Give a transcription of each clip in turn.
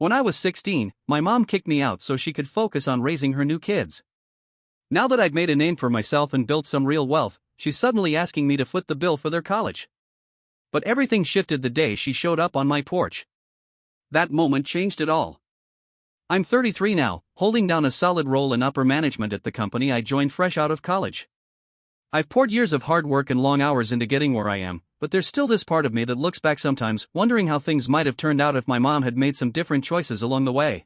When I was 16, my mom kicked me out so she could focus on raising her new kids. Now that I'd made a name for myself and built some real wealth, she's suddenly asking me to foot the bill for their college. But everything shifted the day she showed up on my porch. That moment changed it all. I'm 33 now, holding down a solid role in upper management at the company I joined fresh out of college. I've poured years of hard work and long hours into getting where I am, but there's still this part of me that looks back sometimes, wondering how things might have turned out if my mom had made some different choices along the way.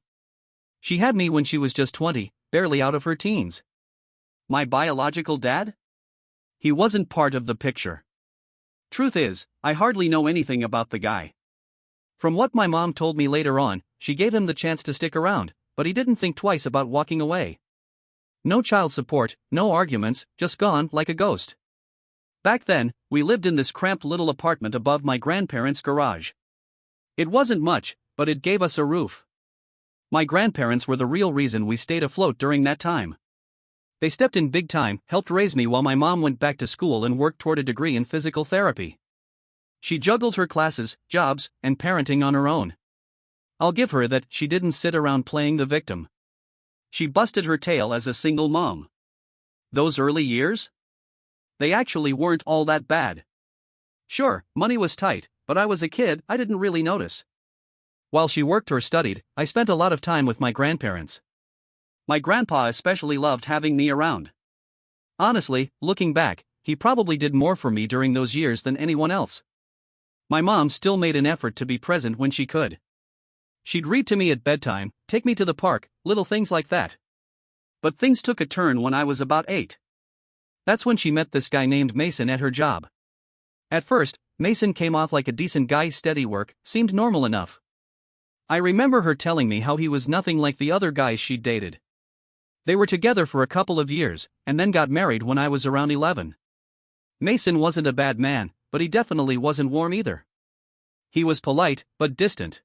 She had me when she was just 20, barely out of her teens. My biological dad? He wasn't part of the picture. Truth is, I hardly know anything about the guy. From what my mom told me later on, she gave him the chance to stick around, but he didn't think twice about walking away. No child support, no arguments, just gone like a ghost. Back then, we lived in this cramped little apartment above my grandparents' garage. It wasn't much, but it gave us a roof. My grandparents were the real reason we stayed afloat during that time. They stepped in big time, helped raise me while my mom went back to school and worked toward a degree in physical therapy. She juggled her classes, jobs, and parenting on her own. I'll give her that she didn't sit around playing the victim. She busted her tail as a single mom. Those early years? They actually weren't all that bad. Sure, money was tight, but I was a kid, I didn't really notice. While she worked or studied, I spent a lot of time with my grandparents. My grandpa especially loved having me around. Honestly, looking back, he probably did more for me during those years than anyone else. My mom still made an effort to be present when she could. She'd read to me at bedtime, take me to the park, little things like that. But things took a turn when I was about 8. That's when she met this guy named Mason at her job. At first, Mason came off like a decent guy, steady work, seemed normal enough. I remember her telling me how he was nothing like the other guys she'd dated. They were together for a couple of years, and then got married when I was around 11. Mason wasn't a bad man, but he definitely wasn't warm either. He was polite, but distant.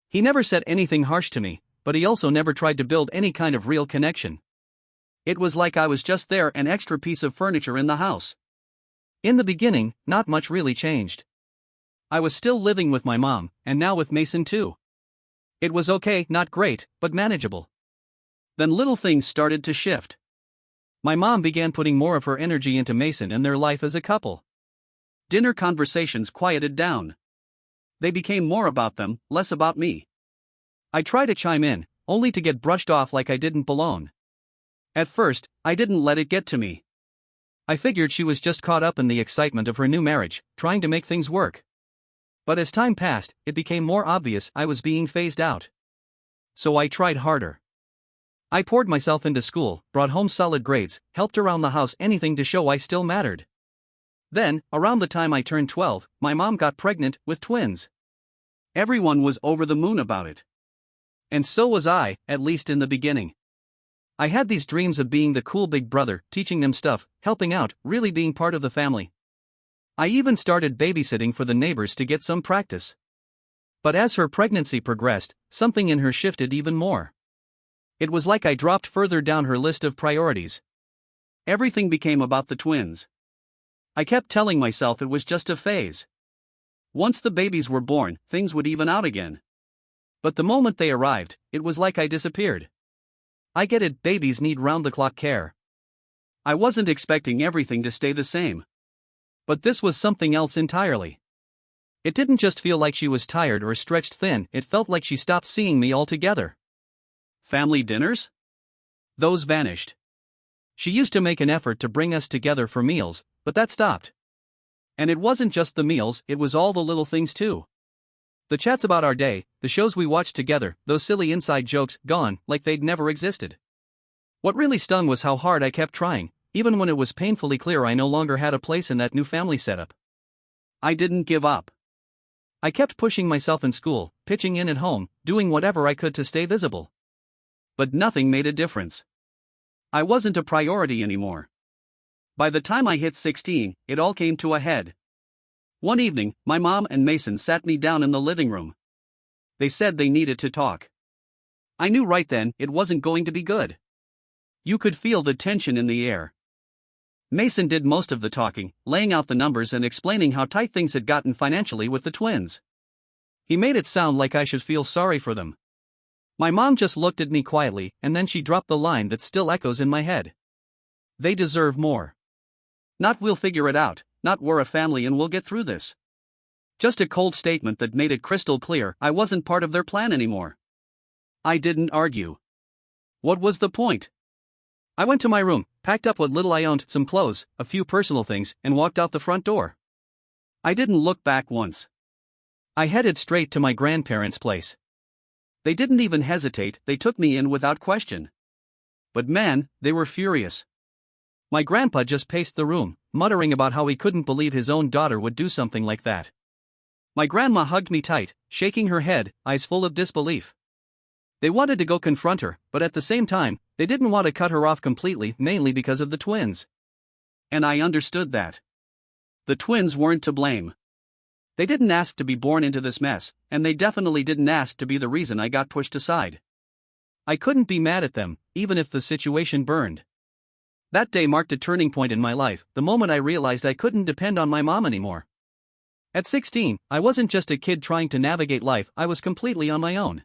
He never said anything harsh to me, but he also never tried to build any kind of real connection. It was like I was just there, an extra piece of furniture in the house. In the beginning, not much really changed. I was still living with my mom, and now with Mason too. It was okay, not great, but manageable. Then little things started to shift. My mom began putting more of her energy into Mason and their life as a couple. Dinner conversations quieted down. They became more about them, less about me. I tried to chime in, only to get brushed off like I didn't belong. At first, I didn't let it get to me. I figured she was just caught up in the excitement of her new marriage, trying to make things work. But as time passed, it became more obvious I was being phased out. So I tried harder. I poured myself into school, brought home solid grades, helped around the house, anything to show I still mattered. Then, around the time I turned 12, my mom got pregnant with twins. Everyone was over the moon about it. And so was I, at least in the beginning. I had these dreams of being the cool big brother, teaching them stuff, helping out, really being part of the family. I even started babysitting for the neighbors to get some practice. But as her pregnancy progressed, something in her shifted even more. It was like I dropped further down her list of priorities. Everything became about the twins. I kept telling myself it was just a phase. Once the babies were born, things would even out again. But the moment they arrived, it was like I disappeared. I get it, babies need round-the-clock care. I wasn't expecting everything to stay the same. But this was something else entirely. It didn't just feel like she was tired or stretched thin, it felt like she stopped seeing me altogether. Family dinners? Those vanished. She used to make an effort to bring us together for meals, but that stopped. And it wasn't just the meals, it was all the little things too. The chats about our day, the shows we watched together, those silly inside jokes, gone, like they'd never existed. What really stung was how hard I kept trying, even when it was painfully clear I no longer had a place in that new family setup. I didn't give up. I kept pushing myself in school, pitching in at home, doing whatever I could to stay visible. But nothing made a difference. I wasn't a priority anymore. By the time I hit 16, it all came to a head. One evening, my mom and Mason sat me down in the living room. They said they needed to talk. I knew right then it wasn't going to be good. You could feel the tension in the air. Mason did most of the talking, laying out the numbers and explaining how tight things had gotten financially with the twins. He made it sound like I should feel sorry for them. My mom just looked at me quietly and then she dropped the line that still echoes in my head. They deserve more. Not we'll figure it out, not we're a family and we'll get through this. Just a cold statement that made it crystal clear I wasn't part of their plan anymore. I didn't argue. What was the point? I went to my room, packed up what little I owned, some clothes, a few personal things, and walked out the front door. I didn't look back once. I headed straight to my grandparents' place. They didn't even hesitate, they took me in without question. But man, they were furious. My grandpa just paced the room, muttering about how he couldn't believe his own daughter would do something like that. My grandma hugged me tight, shaking her head, eyes full of disbelief. They wanted to go confront her, but at the same time, they didn't want to cut her off completely, mainly because of the twins. And I understood that. The twins weren't to blame. They didn't ask to be born into this mess, and they definitely didn't ask to be the reason I got pushed aside. I couldn't be mad at them, even if the situation burned. That day marked a turning point in my life, the moment I realized I couldn't depend on my mom anymore. At 16, I wasn't just a kid trying to navigate life, I was completely on my own.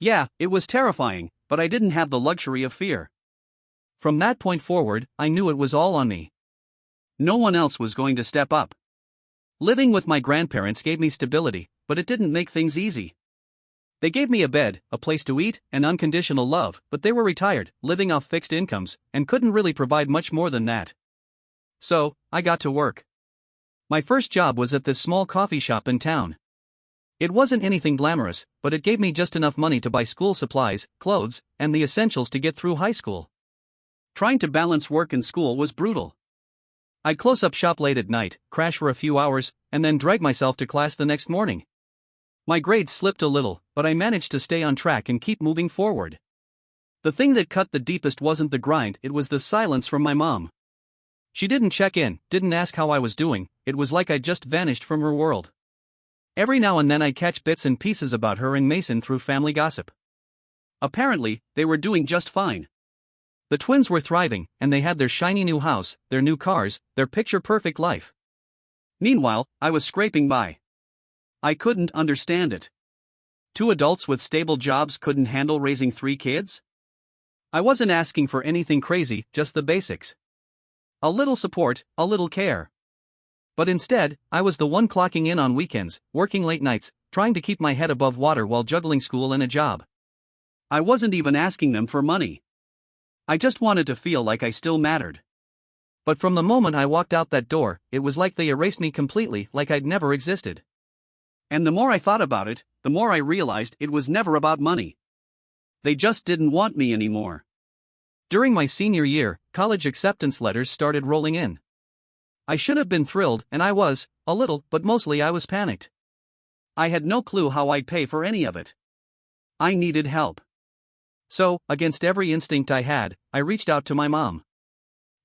Yeah, it was terrifying, but I didn't have the luxury of fear. From that point forward, I knew it was all on me. No one else was going to step up. Living with my grandparents gave me stability, but it didn't make things easy. They gave me a bed, a place to eat, and unconditional love, but they were retired, living off fixed incomes, and couldn't really provide much more than that. So, I got to work. My first job was at this small coffee shop in town. It wasn't anything glamorous, but it gave me just enough money to buy school supplies, clothes, and the essentials to get through high school. Trying to balance work and school was brutal. I'd close up shop late at night, crash for a few hours, and then drag myself to class the next morning. My grades slipped a little, but I managed to stay on track and keep moving forward. The thing that cut the deepest wasn't the grind, it was the silence from my mom. She didn't check in, didn't ask how I was doing, it was like I'd just vanished from her world. Every now and then I'd catch bits and pieces about her and Mason through family gossip. Apparently, they were doing just fine. The twins were thriving, and they had their shiny new house, their new cars, their picture-perfect life. Meanwhile, I was scraping by. I couldn't understand it. 2 adults with stable jobs couldn't handle raising 3 kids? I wasn't asking for anything crazy, just the basics. A little support, a little care. But instead, I was the one clocking in on weekends, working late nights, trying to keep my head above water while juggling school and a job. I wasn't even asking them for money. I just wanted to feel like I still mattered. But from the moment I walked out that door, it was like they erased me completely, like I'd never existed. And the more I thought about it, the more I realized it was never about money. They just didn't want me anymore. During my senior year, college acceptance letters started rolling in. I should have been thrilled, and I was, a little, but mostly I was panicked. I had no clue how I'd pay for any of it. I needed help. So, against every instinct I had, I reached out to my mom.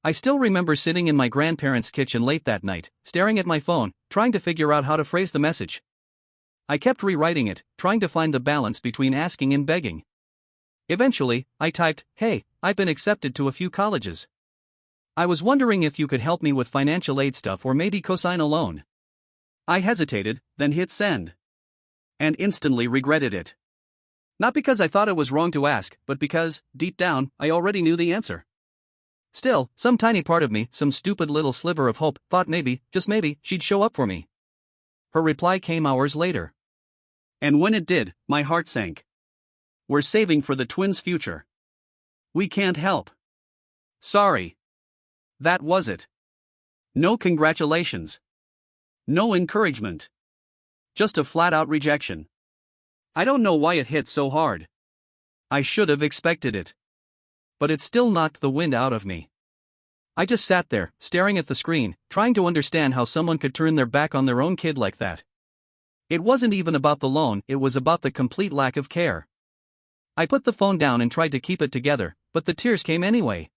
I still remember sitting in my grandparents' kitchen late that night, staring at my phone, trying to figure out how to phrase the message. I kept rewriting it, trying to find the balance between asking and begging. Eventually, I typed, "Hey, I've been accepted to a few colleges. I was wondering if you could help me with financial aid stuff or maybe cosign a loan." I hesitated, then hit send. And instantly regretted it. Not because I thought it was wrong to ask, but because, deep down, I already knew the answer. Still, some tiny part of me, some stupid little sliver of hope, thought maybe, just maybe, she'd show up for me. Her reply came hours later. And when it did, my heart sank. "We're saving for the twins' future. We can't help. Sorry." That was it. No congratulations. No encouragement. Just a flat-out rejection. I don't know why it hit so hard. I should have expected it. But it still knocked the wind out of me. I just sat there, staring at the screen, trying to understand how someone could turn their back on their own kid like that. It wasn't even about the loan, it was about the complete lack of care. I put the phone down and tried to keep it together, but the tears came anyway.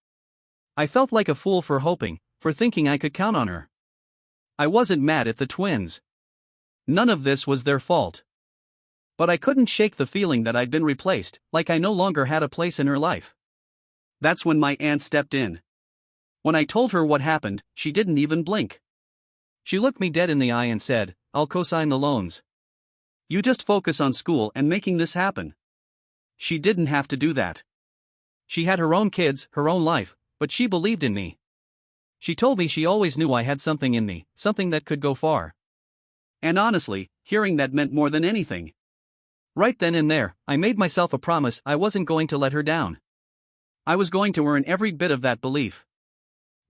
I felt like a fool for hoping, for thinking I could count on her. I wasn't mad at the twins. None of this was their fault. But I couldn't shake the feeling that I'd been replaced, like I no longer had a place in her life. That's when my aunt stepped in. When I told her what happened, she didn't even blink. She looked me dead in the eye and said, "I'll co-sign the loans. You just focus on school and making this happen." She didn't have to do that. She had her own kids, her own life, but she believed in me. She told me she always knew I had something in me, something that could go far. And honestly, hearing that meant more than anything. Right then and there, I made myself a promise I wasn't going to let her down. I was going to earn every bit of that belief.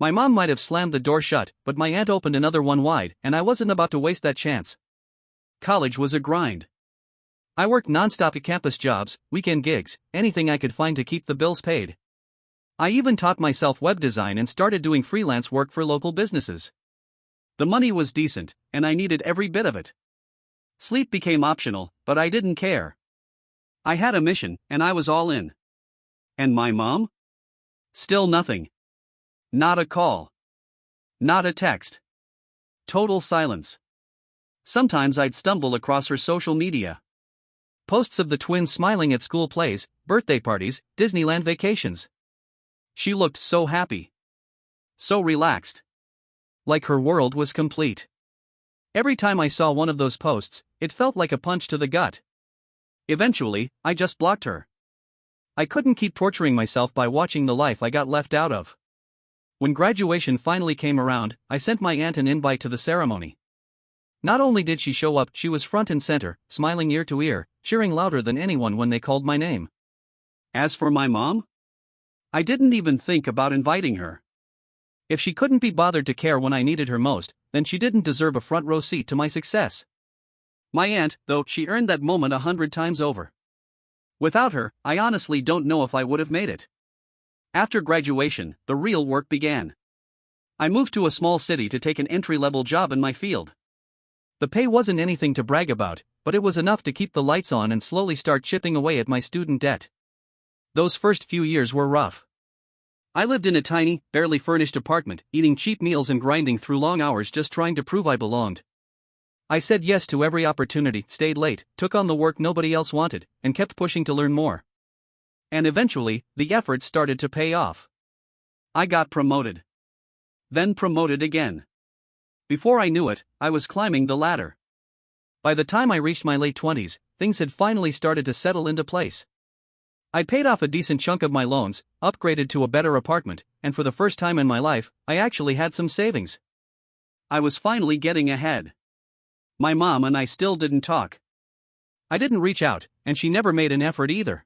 My mom might have slammed the door shut, but my aunt opened another one wide, and I wasn't about to waste that chance. College was a grind. I worked nonstop at campus jobs, weekend gigs, anything I could find to keep the bills paid. I even taught myself web design and started doing freelance work for local businesses. The money was decent, and I needed every bit of it. Sleep became optional, but I didn't care. I had a mission, and I was all in. And my mom? Still nothing. Not a call. Not a text. Total silence. Sometimes I'd stumble across her social media. Posts of the twins smiling at school plays, birthday parties, Disneyland vacations. She looked so happy. So relaxed. Like her world was complete. Every time I saw one of those posts, it felt like a punch to the gut. Eventually, I just blocked her. I couldn't keep torturing myself by watching the life I got left out of. When graduation finally came around, I sent my aunt an invite to the ceremony. Not only did she show up, she was front and center, smiling ear to ear, cheering louder than anyone when they called my name. As for my mom? I didn't even think about inviting her. If she couldn't be bothered to care when I needed her most, then she didn't deserve a front row seat to my success. My aunt, though, she earned that moment 100 times over. Without her, I honestly don't know if I would have made it. After graduation, the real work began. I moved to a small city to take an entry-level job in my field. The pay wasn't anything to brag about, but it was enough to keep the lights on and slowly start chipping away at my student debt. Those first few years were rough. I lived in a tiny, barely furnished apartment, eating cheap meals and grinding through long hours just trying to prove I belonged. I said yes to every opportunity, stayed late, took on the work nobody else wanted, and kept pushing to learn more. And eventually, the efforts started to pay off. I got promoted. Then promoted again. Before I knew it, I was climbing the ladder. By the time I reached my late 20s, things had finally started to settle into place. I'd paid off a decent chunk of my loans, upgraded to a better apartment, and for the first time in my life, I actually had some savings. I was finally getting ahead. My mom and I still didn't talk. I didn't reach out, and she never made an effort either.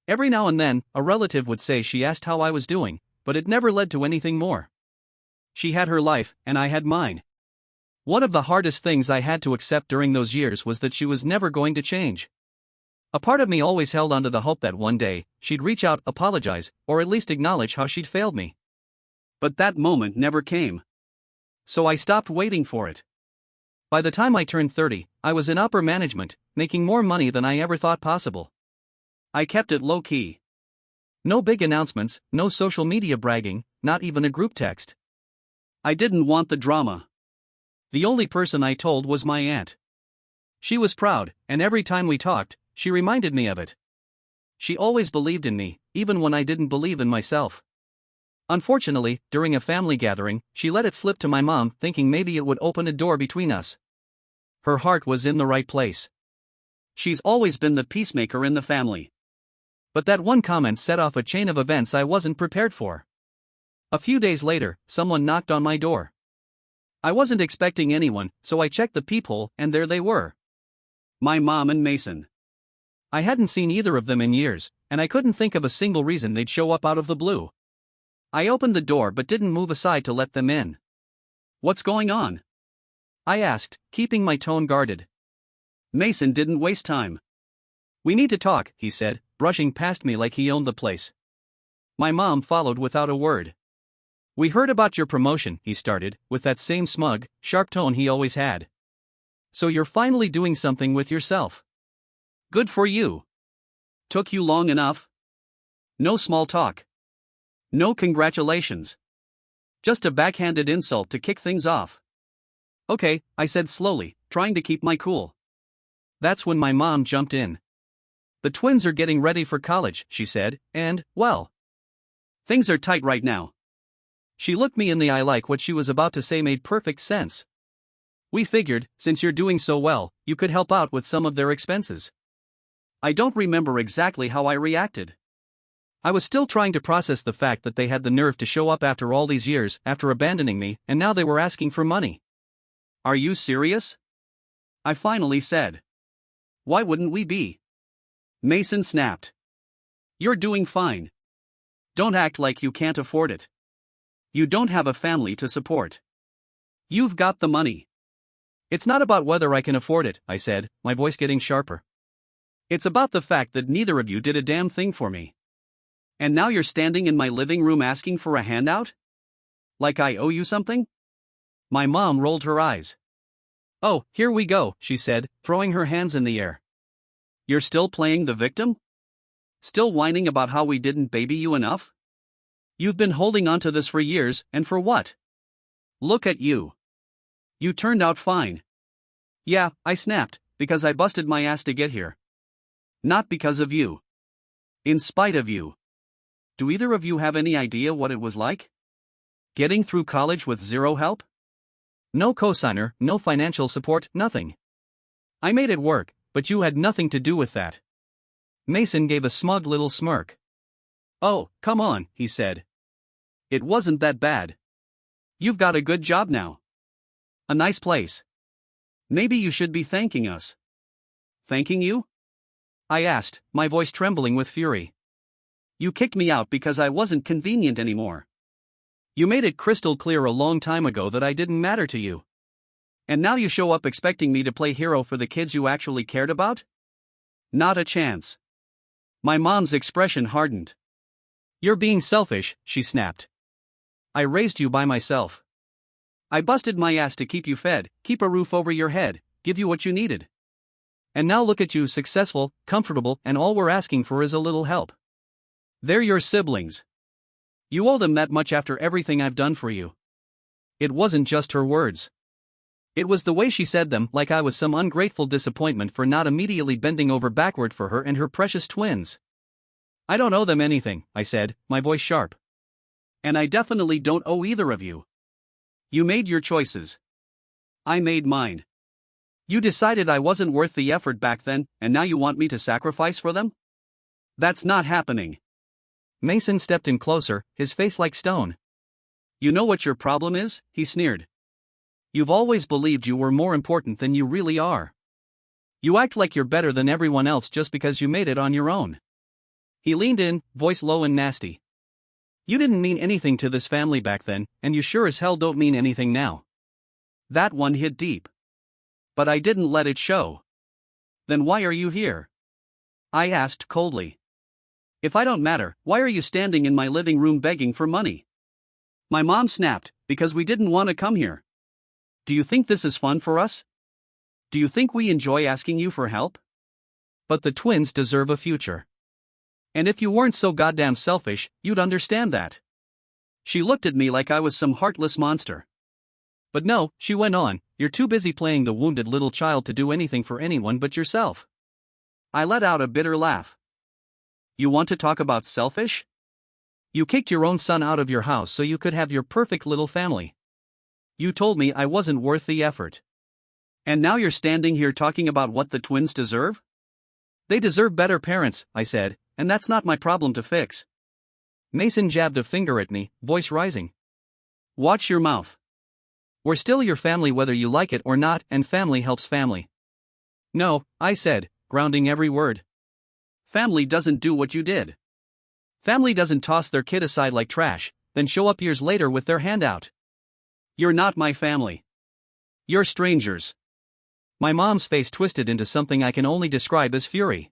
Every now and then, a relative would say she asked how I was doing, but it never led to anything more. She had her life, and I had mine. One of the hardest things I had to accept during those years was that she was never going to change. A part of me always held on to the hope that one day, she'd reach out, apologize, or at least acknowledge how she'd failed me. But that moment never came. So I stopped waiting for it. By the time I turned 30, I was in upper management, making more money than I ever thought possible. I kept it low-key. No big announcements, no social media bragging, not even a group text. I didn't want the drama. The only person I told was my aunt. She was proud, and every time we talked, she reminded me of it. She always believed in me, even when I didn't believe in myself. Unfortunately, during a family gathering, she let it slip to my mom, thinking maybe it would open a door between us. Her heart was in the right place. She's always been the peacemaker in the family. But that one comment set off a chain of events I wasn't prepared for. A few days later, someone knocked on my door. I wasn't expecting anyone, so I checked the peephole, and there they were. My mom and Mason. I hadn't seen either of them in years, and I couldn't think of a single reason they'd show up out of the blue. I opened the door but didn't move aside to let them in. "What's going on?" I asked, keeping my tone guarded. Mason didn't waste time. "We need to talk," he said, brushing past me like he owned the place. My mom followed without a word. "We heard about your promotion," he started, with that same smug, sharp tone he always had. "So you're finally doing something with yourself. Good for you. Took you long enough?" No small talk. No congratulations. Just a backhanded insult to kick things off. "Okay," I said slowly, trying to keep my cool. That's when my mom jumped in. "The twins are getting ready for college," she said, "and, well, things are tight right now." She looked me in the eye like what she was about to say made perfect sense. "We figured, since you're doing so well, you could help out with some of their expenses." I don't remember exactly how I reacted. I was still trying to process the fact that they had the nerve to show up after all these years, after abandoning me, and now they were asking for money. Are you serious? I finally said. Why wouldn't we be? Mason snapped. You're doing fine. Don't act like you can't afford it. You don't have a family to support. You've got the money. It's not about whether I can afford it, I said, my voice getting sharper. It's about the fact that neither of you did a damn thing for me. And now you're standing in my living room asking for a handout? Like I owe you something? My mom rolled her eyes. Oh, here we go, she said, throwing her hands in the air. You're still playing the victim? Still whining about how we didn't baby you enough? You've been holding on to this for years, and for what? Look at you. You turned out fine. Yeah, I snapped, because I busted my ass to get here. Not because of you. In spite of you. Do either of you have any idea what it was like? Getting through college with zero help? No cosigner, no financial support, nothing. I made it work, but you had nothing to do with that. Mason gave a smug little smirk. Oh, come on, he said. It wasn't that bad. You've got a good job now. A nice place. Maybe you should be thanking us. Thanking you? I asked, my voice trembling with fury. You kicked me out because I wasn't convenient anymore. You made it crystal clear a long time ago that I didn't matter to you. And now you show up expecting me to play hero for the kids you actually cared about? Not a chance. My mom's expression hardened. You're being selfish, she snapped. I raised you by myself. I busted my ass to keep you fed, keep a roof over your head, give you what you needed. And now look at you, successful, comfortable, and all we're asking for is a little help. They're your siblings. You owe them that much after everything I've done for you. It wasn't just her words. It was the way she said them, like I was some ungrateful disappointment for not immediately bending over backward for her and her precious twins. I don't owe them anything, I said, my voice sharp. And I definitely don't owe either of you. You made your choices. I made mine. You decided I wasn't worth the effort back then, and now you want me to sacrifice for them? That's not happening. Mason stepped in closer, his face like stone. You know what your problem is? He sneered. You've always believed you were more important than you really are. You act like you're better than everyone else just because you made it on your own. He leaned in, voice low and nasty. You didn't mean anything to this family back then, and you sure as hell don't mean anything now. That one hit deep. But I didn't let it show. Then why are you here? I asked coldly. If I don't matter, why are you standing in my living room begging for money? My mom snapped, because we didn't want to come here. Do you think this is fun for us? Do you think we enjoy asking you for help? But the twins deserve a future. And if you weren't so goddamn selfish, you'd understand that. She looked at me like I was some heartless monster. But no, she went on, you're too busy playing the wounded little child to do anything for anyone but yourself. I let out a bitter laugh. You want to talk about selfish? You kicked your own son out of your house so you could have your perfect little family. You told me I wasn't worth the effort. And now you're standing here talking about what the twins deserve? They deserve better parents, I said, and that's not my problem to fix. Mason jabbed a finger at me, voice rising. Watch your mouth. We're still your family whether you like it or not, and family helps family. No, I said, grounding every word. Family doesn't do what you did. Family doesn't toss their kid aside like trash, then show up years later with their hand out. You're not my family. You're strangers. My mom's face twisted into something I can only describe as fury.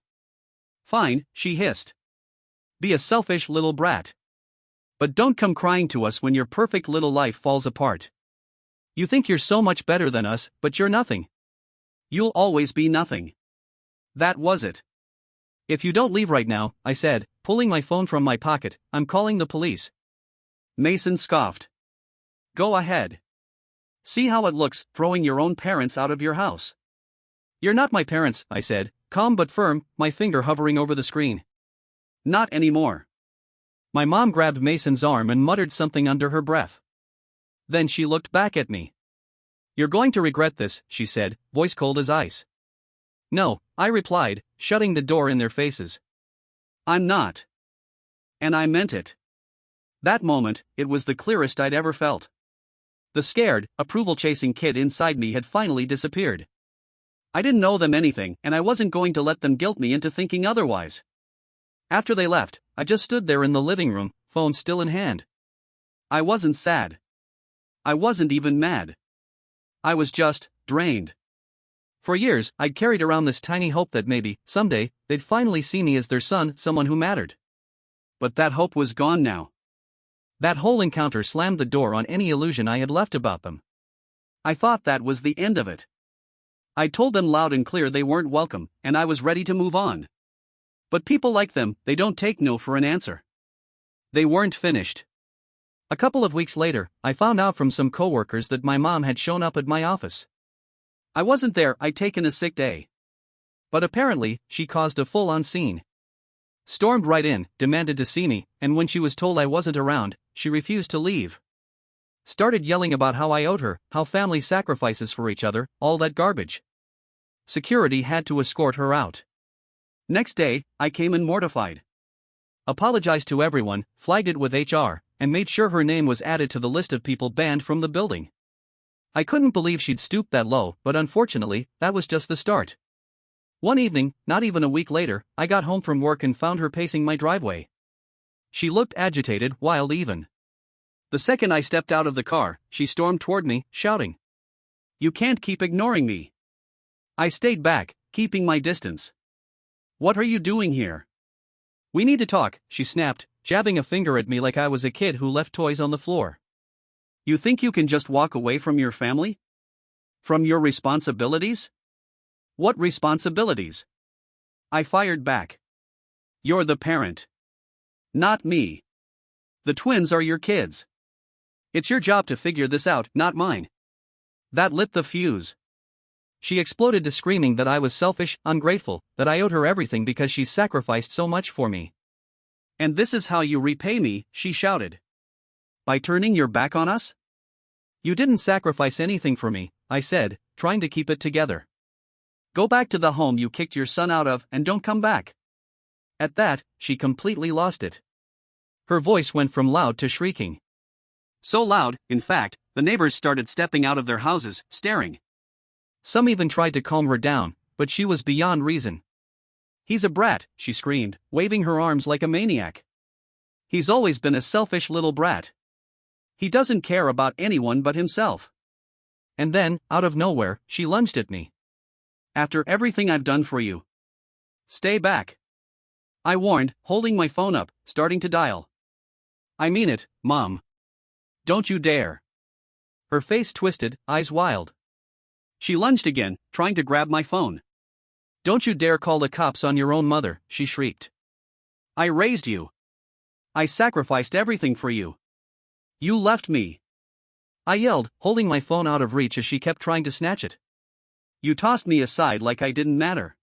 Fine, she hissed. Be a selfish little brat. But don't come crying to us when your perfect little life falls apart. You think you're so much better than us, but you're nothing. You'll always be nothing. That was it. If you don't leave right now, I said, pulling my phone from my pocket, I'm calling the police. Mason scoffed. Go ahead. See how it looks, throwing your own parents out of your house. You're not my parents, I said, calm but firm, my finger hovering over the screen. Not anymore. My mom grabbed Mason's arm and muttered something under her breath. Then she looked back at me. You're going to regret this, she said, voice cold as ice. No, I replied, shutting the door in their faces. I'm not. And I meant it. That moment, it was the clearest I'd ever felt. The scared, approval-chasing kid inside me had finally disappeared. I didn't owe them anything, and I wasn't going to let them guilt me into thinking otherwise. After they left, I just stood there in the living room, phone still in hand. I wasn't sad. I wasn't even mad. I was just drained. For years, I'd carried around this tiny hope that maybe, someday, they'd finally see me as their son, someone who mattered. But that hope was gone now. That whole encounter slammed the door on any illusion I had left about them. I thought that was the end of it. I told them loud and clear they weren't welcome, and I was ready to move on. But people like them, they don't take no for an answer. They weren't finished. A couple of weeks later, I found out from some coworkers that my mom had shown up at my office. I wasn't there, I'd taken a sick day. But apparently, she caused a full-on scene. Stormed right in, demanded to see me, and when she was told I wasn't around, she refused to leave. Started yelling about how I owed her, how family sacrifices for each other, all that garbage. Security had to escort her out. Next day, I came in mortified. Apologized to everyone, flagged it with HR, and made sure her name was added to the list of people banned from the building. I couldn't believe she'd stooped that low, but unfortunately, that was just the start. One evening, not even a week later, I got home from work and found her pacing my driveway. She looked agitated, wild even. The second I stepped out of the car, she stormed toward me, shouting, "You can't keep ignoring me." I stayed back, keeping my distance. "What are you doing here?" "We need to talk," she snapped, jabbing a finger at me like I was a kid who left toys on the floor. "You think you can just walk away from your family? From your responsibilities?" "What responsibilities?" I fired back. "You're the parent. Not me. The twins are your kids. It's your job to figure this out, not mine." That lit the fuse. She exploded to screaming that I was selfish, ungrateful, that I owed her everything because she sacrificed so much for me. "And this is how you repay me," she shouted. "By turning your back on us?" "You didn't sacrifice anything for me," I said, trying to keep it together. "Go back to the home you kicked your son out of and don't come back." At that, she completely lost it. Her voice went from loud to shrieking. So loud, in fact, the neighbors started stepping out of their houses, staring. Some even tried to calm her down, but she was beyond reason. "He's a brat," she screamed, waving her arms like a maniac. "He's always been a selfish little brat. He doesn't care about anyone but himself." And then, out of nowhere, she lunged at me. "After everything I've done for you. Stay back," I warned, holding my phone up, starting to dial. "I mean it, Mom. Don't you dare." Her face twisted, eyes wild. She lunged again, trying to grab my phone. "Don't you dare call the cops on your own mother," she shrieked. "I raised you. I sacrificed everything for you. You left me." I yelled, holding my phone out of reach as she kept trying to snatch it. "You tossed me aside like I didn't matter."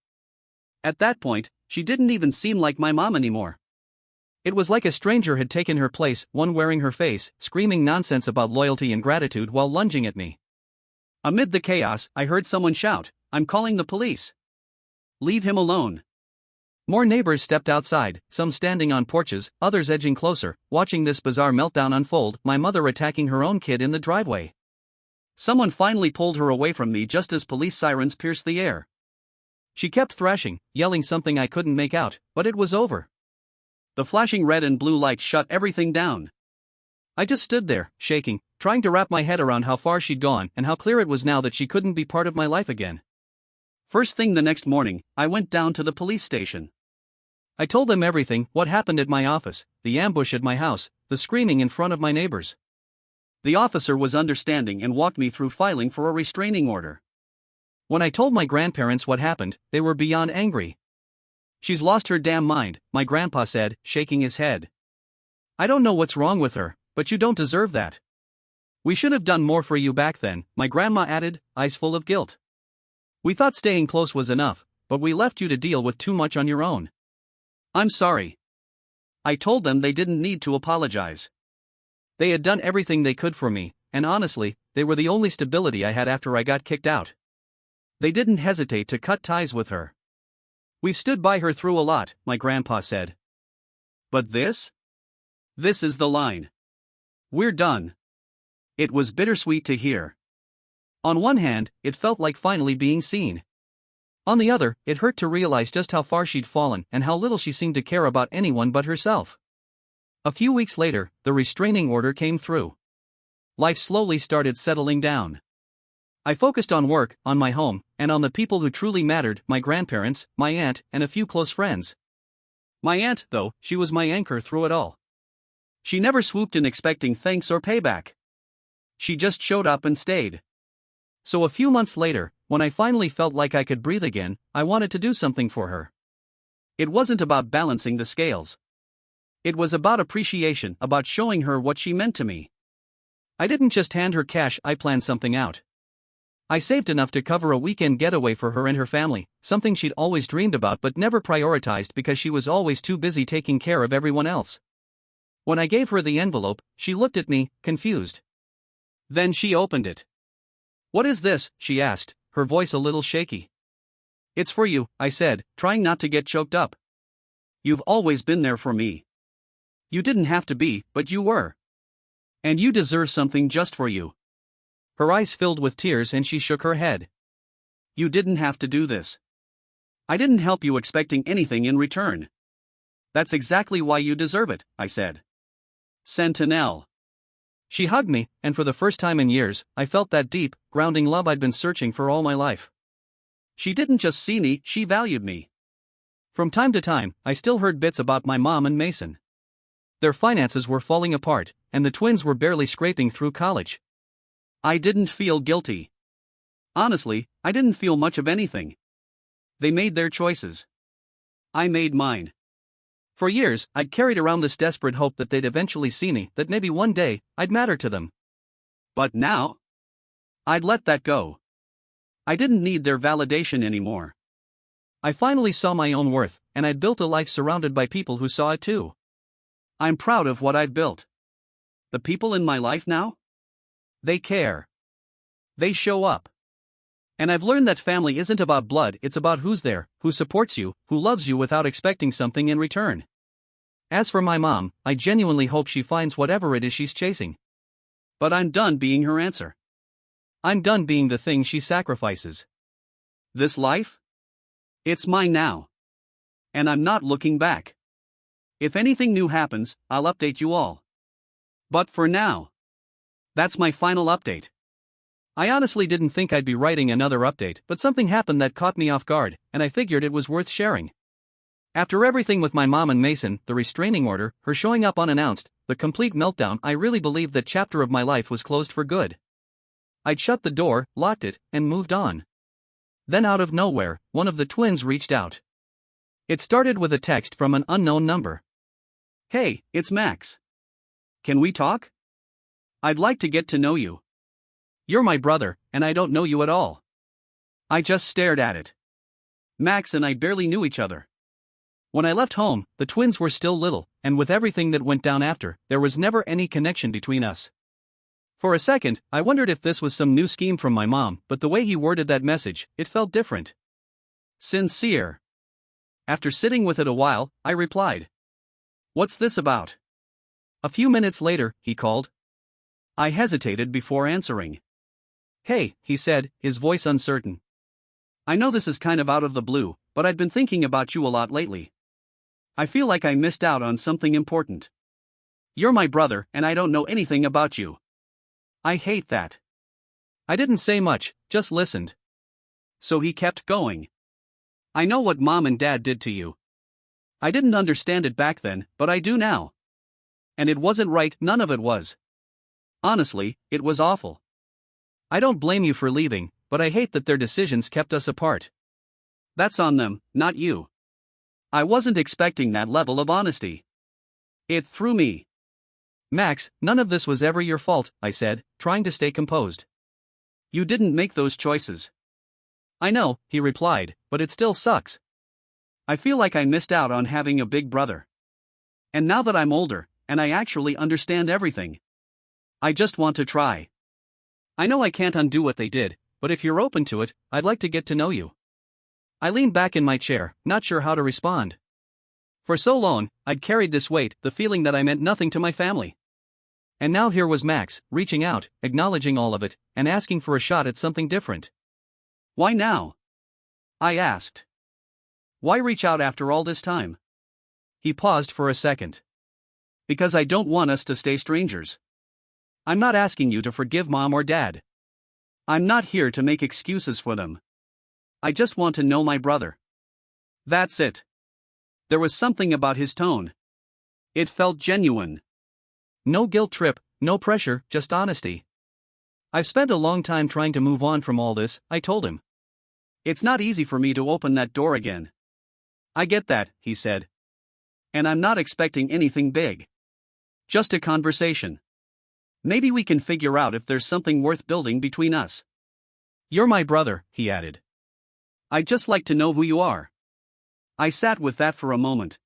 At that point, she didn't even seem like my mom anymore. It was like a stranger had taken her place, one wearing her face, screaming nonsense about loyalty and gratitude while lunging at me. Amid the chaos, I heard someone shout, "I'm calling the police. Leave him alone." More neighbors stepped outside, some standing on porches, others edging closer, watching this bizarre meltdown unfold, my mother attacking her own kid in the driveway. Someone finally pulled her away from me just as police sirens pierced the air. She kept thrashing, yelling something I couldn't make out, but it was over. The flashing red and blue lights shut everything down. I just stood there, shaking, trying to wrap my head around how far she'd gone and how clear it was now that she couldn't be part of my life again. First thing the next morning, I went down to the police station. I told them everything, what happened at my office, the ambush at my house, the screaming in front of my neighbors. The officer was understanding and walked me through filing for a restraining order. When I told my grandparents what happened, they were beyond angry. "She's lost her damn mind," my grandpa said, shaking his head. "I don't know what's wrong with her, but you don't deserve that. We should have done more for you back then," my grandma added, eyes full of guilt. "We thought staying close was enough, but we left you to deal with too much on your own." "I'm sorry." I told them they didn't need to apologize. They had done everything they could for me, and honestly, they were the only stability I had after I got kicked out. They didn't hesitate to cut ties with her. "We've stood by her through a lot," my grandpa said. "But this? This is the line. We're done." It was bittersweet to hear. On one hand, it felt like finally being seen. On the other, it hurt to realize just how far she'd fallen and how little she seemed to care about anyone but herself. A few weeks later, the restraining order came through. Life slowly started settling down. I focused on work, on my home, and on the people who truly mattered: my grandparents, my aunt, and a few close friends. My aunt, though, she was my anchor through it all. She never swooped in expecting thanks or payback. She just showed up and stayed. So a few months later, when I finally felt like I could breathe again, I wanted to do something for her. It wasn't about balancing the scales. It was about appreciation, about showing her what she meant to me. I didn't just hand her cash, I planned something out. I saved enough to cover a weekend getaway for her and her family, something she'd always dreamed about but never prioritized because she was always too busy taking care of everyone else. When I gave her the envelope, she looked at me, confused. Then she opened it. "What is this?" she asked, her voice a little shaky. "It's for you," I said, trying not to get choked up. "You've always been there for me. You didn't have to be, but you were. And you deserve something just for you." Her eyes filled with tears and she shook her head. "You didn't have to do this. I didn't help you expecting anything in return. That's exactly why you deserve it," I said. Sentinel. She hugged me, and for the first time in years, I felt that deep, grounding love I'd been searching for all my life. She didn't just see me, she valued me. From time to time, I still heard bits about my mom and Mason. Their finances were falling apart, and the twins were barely scraping through college. I didn't feel guilty. Honestly, I didn't feel much of anything. They made their choices. I made mine. For years, I'd carried around this desperate hope that they'd eventually see me, that maybe one day, I'd matter to them. But now? I'd let that go. I didn't need their validation anymore. I finally saw my own worth, and I'd built a life surrounded by people who saw it too. I'm proud of what I've built. The people in my life now? They care. They show up. And I've learned that family isn't about blood, it's about who's there, who supports you, who loves you without expecting something in return. As for my mom, I genuinely hope she finds whatever it is she's chasing. But I'm done being her answer. I'm done being the thing she sacrifices. This life? It's mine now. And I'm not looking back. If anything new happens, I'll update you all. But for now, that's my final update. I honestly didn't think I'd be writing another update, but something happened that caught me off guard, and I figured it was worth sharing. After everything with my mom and Mason, the restraining order, her showing up unannounced, the complete meltdown, I really believed that chapter of my life was closed for good. I'd shut the door, locked it, and moved on. Then out of nowhere, one of the twins reached out. It started with a text from an unknown number. "Hey, it's Max. Can we talk? I'd like to get to know you. You're my brother, and I don't know you at all." I just stared at it. Max and I barely knew each other. When I left home, the twins were still little, and with everything that went down after, there was never any connection between us. For a second, I wondered if this was some new scheme from my mom, but the way he worded that message, it felt different. Sincere. After sitting with it a while, I replied. "What's this about?" A few minutes later, he called. I hesitated before answering. "Hey," he said, his voice uncertain. "I know this is kind of out of the blue, but I've been thinking about you a lot lately. I feel like I missed out on something important. You're my brother, and I don't know anything about you. I hate that." I didn't say much, just listened. So he kept going. "I know what Mom and Dad did to you. I didn't understand it back then, but I do now. And it wasn't right, none of it was. Honestly, it was awful. I don't blame you for leaving, but I hate that their decisions kept us apart. That's on them, not you. I wasn't expecting that level of honesty. It threw me." "Max, none of this was ever your fault," I said, trying to stay composed. "You didn't make those choices." "I know," he replied, "but it still sucks. I feel like I missed out on having a big brother. And now that I'm older, and I actually understand everything, I just want to try. I know I can't undo what they did, but if you're open to it, I'd like to get to know you. I leaned back in my chair, not sure how to respond. For so long, I'd carried this weight, the feeling that I meant nothing to my family. And now here was Max, reaching out, acknowledging all of it, and asking for a shot at something different. Why now? I asked. Why reach out after all this time? He paused for a second. Because I don't want us to stay strangers. I'm not asking you to forgive Mom or Dad. I'm not here to make excuses for them. I just want to know my brother. That's it. There was something about his tone. It felt genuine. No guilt trip, no pressure, just honesty. I've spent a long time trying to move on from all this, I told him. It's not easy for me to open that door again. I get that, he said. And I'm not expecting anything big. Just a conversation. Maybe we can figure out if there's something worth building between us. You're my brother, he added. I'd just like to know who you are. I sat with that for a moment.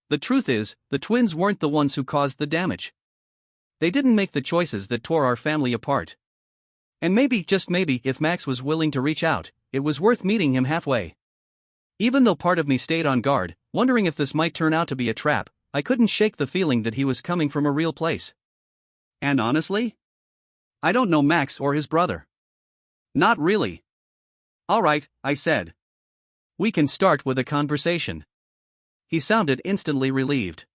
The truth is, the twins weren't the ones who caused the damage. They didn't make the choices that tore our family apart. And maybe, just maybe, if Max was willing to reach out, it was worth meeting him halfway. Even though part of me stayed on guard, wondering if this might turn out to be a trap, I couldn't shake the feeling that he was coming from a real place. And honestly, I don't know Max or his brother. Not really. All right, I said. We can start with a conversation. He sounded instantly relieved.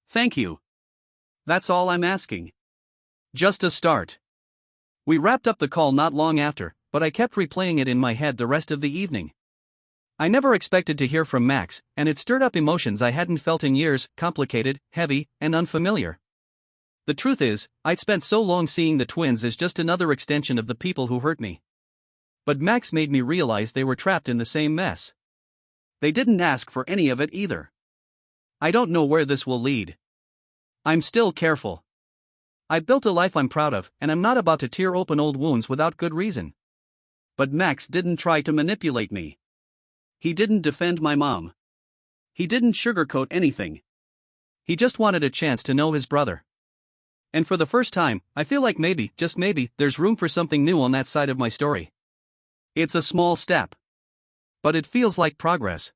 Thank you. That's all I'm asking. Just a start. We wrapped up the call not long after, but I kept replaying it in my head the rest of the evening. I never expected to hear from Max, and it stirred up emotions I hadn't felt in years, complicated, heavy, and unfamiliar. The truth is, I'd spent so long seeing the twins as just another extension of the people who hurt me. But Max made me realize they were trapped in the same mess. They didn't ask for any of it either. I don't know where this will lead. I'm still careful. I've built a life I'm proud of, and I'm not about to tear open old wounds without good reason. But Max didn't try to manipulate me. He didn't defend my mom. He didn't sugarcoat anything. He just wanted a chance to know his brother. And for the first time, I feel like maybe, just maybe, there's room for something new on that side of my story. It's a small step. But it feels like progress.